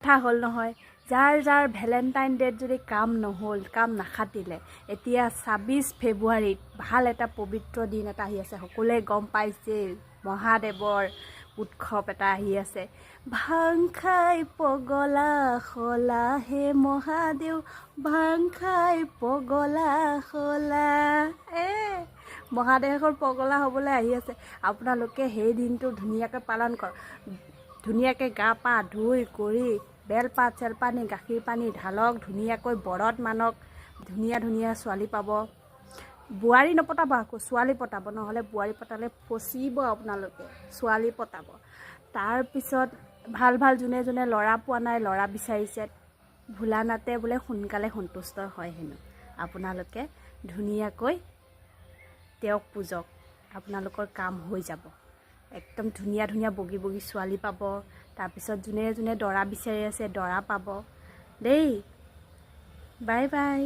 কথা হ'ল নহয় যাৰ যাৰ ভেলেণ্টাইন ডেত যদি কাম নহ'ল কাম নাখাটিলে এতিয়া ২৬ ফেব্ৰুৱাৰীত ভাল এটা পবিত্ৰ দিন এটা আহি আছে সকলোৱে গম পাইছে মহাদেৱৰ উৎসৱ এটা আহি আছে ভাং খাই পগলা খলা হে মহাদেৱ ভাং খাই পগলা খলা মহাদেৱৰ পগলা হ'বলৈ আহি আছে আপোনালোকে সেই দিনটো ধুনীয়াকৈ পালন কৰক ধুনীয়াকৈ গা পা ধুই কৰি বেলপাত চেলপাত নি গাখীৰ পানী ঢালক ধুনীয়াকৈ বৰত মানক ধুনীয়া ধুনীয়া ছোৱালী পাব বোৱাৰী নপতাব আকৌ ছোৱালী পতাব নহ'লে বোৱাৰী পতালে ফচিব আপোনালোকে ছোৱালী পতাব তাৰপিছত ভাল ভাল যোনে যোনে ল'ৰা পোৱা নাই ল'ৰা বিচাৰিছে ভোলানাথে বোলে সোনকালে সন্তুষ্ট হয় হেনো আপোনালোকে ধুনীয়াকৈ তেওঁক পূজক আপোনালোকৰ কাম হৈ যাব একদম ধুনীয়া ধুনীয়া বগী বগী ছোৱালী পাব তাৰপিছত যোনে যোনে দৰা বিচাৰি আছে দৰা পাব দেই বাই বাই